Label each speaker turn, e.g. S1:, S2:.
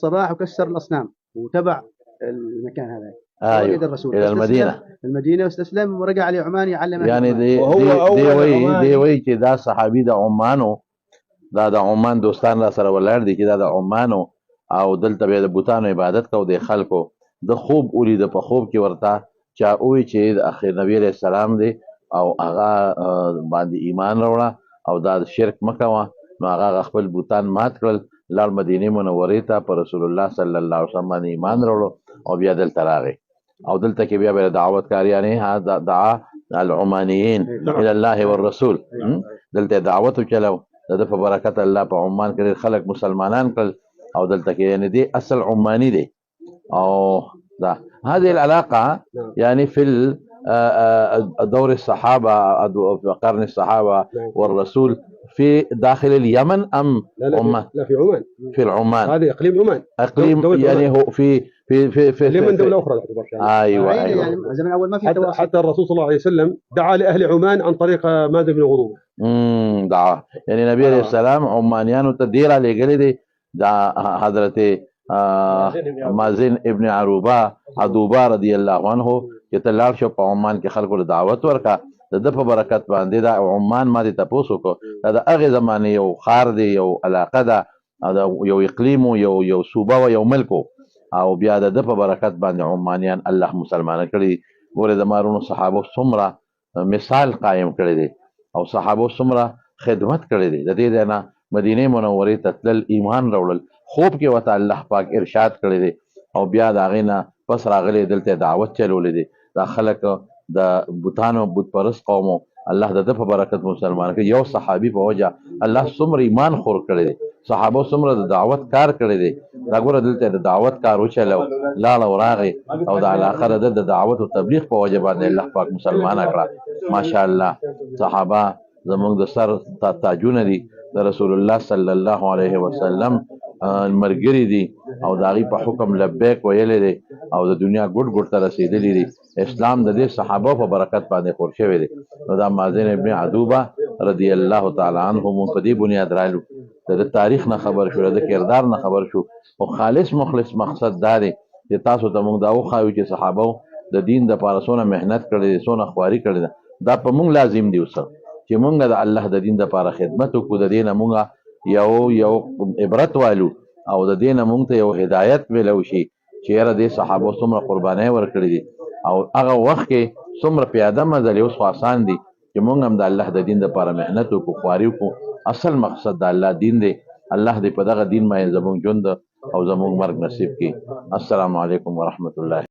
S1: الصباح وكسر الأصنام وتبع المكان هذا.
S2: ايوه
S1: الرسول
S2: الى المدينه
S1: واستسلم ورجع لعمان يعلم
S2: يعني دي وی چې دا صحابي د عمانو دا د عمان دوستان را سره ولاړ دي چې دا د عمانو او دلته به د بوتانو عبادت کو د خلکو د خوب ولید په خوب کې ورته چا وی چې د اخر نبی علیہ السلام دی او هغه باندې ایمان وروړه او دا شرک مکوه نو هغه خپل بوتان مات کړل لار مدینه منورې ته پر رسول الله صلی الله علیه وسلم باندې ایمان وروړو او بیا دلته راغی او دلته کې بیا به دعوت کاریانه ها دعا العمانيين الى الله والرسول دلته دعوت وکړو د په برکت الله په عمان کې خلک مسلمانان کړل او دلته کې یعنی دي اصل عماني دي او ده هذه العلاقه يعني في دور الصحابه في قرن الصحابه والرسول في داخل اليمن ام
S3: عمان؟ لا في عمان.
S2: في العمان
S3: هذه اقليم عمان.
S2: اقليم يعني هو في
S3: من دوله اخرى
S2: ايوه
S1: يعني زمان اول ما في تواصل.
S3: حتى الرسول صلى الله عليه وسلم دعا لاهل عمان عن طريق مازن بن غروب.
S2: دعا يعني النبي عليه السلام عمانيان تدير على قلدي دا حضرت مازن ابن عروبه عدوبه رضی الله عنه چې تلار شو په عمان کې خلکو له دعوت ورکا د په برکت باندې دا عمان ما دي تاسو کو دا هغه زمانه یو خار دی یو علاقه ده یو اقلیم یو صوبه او یو ملک او بیا د په برکت باندې عمانیان الله مسلمانان کړي ګوره د مارونو صحابه څومره مثال قائم کړی دی او صحابه څومره خدمت کړی دی د دې نه مدینه منورې ته تل ایمان راوړل خوب کې وته الله پاک ارشاد کړی دی او بیا دا غینا پس راغلی دلته دعوت چلولې دي دا خلک د بوتانو بت پرست قومو الله د په برکت مسلمان کې یو صحابي په وجه الله څومره ایمان خور کړی دی صحابه څومره د دعوت کار کړی دی دا ګوره دلته د دعوت کار وچلو لاړ او راغی او د علاقه د دعوت او تبلیغ په وجه باندې الله پاک مسلمان کړه ماشاء الله صحابه زموږ د سر تاجونه دي د رسول الله صلی الله علیه وسلم مرګری دي او داغي په حکم لبیک ویلې دي او د دنیا ګډ ګډ ته رسیدلې دي اسلام د دې صحابه په برکت باندې خور شوی دی نو دا مازن ابن عدوبه رضی الله تعالی عنه په دې بنیاد رالو د تاریخ نه خبر شو د کردار نه خبر شو او خالص مخلص مقصد دا دی چې تاسو ته موږ دا وخایو چې صحابه د دین د پارسونه مهنت کړې سونه خواري کړې دا په موږ لازم دی وسه چې موږ د الله د دین د لپاره خدمت وکړو د دین موږ یو عبرت والو او د دین موږ ته یو هدایت ملو شي چې را دي صحابه څومره قرباني ورکړي دي او هغه وخت کې څومره پیاده مزل اوس آسان دي چې موږ هم د الله د دین د لپاره مهنت وکړو خواري وکړو اصل مقصد د الله دین دی الله دې په دغه دین باندې زموږ ژوند او زموږ مرګ نصیب کړي السلام علیکم ورحمت الله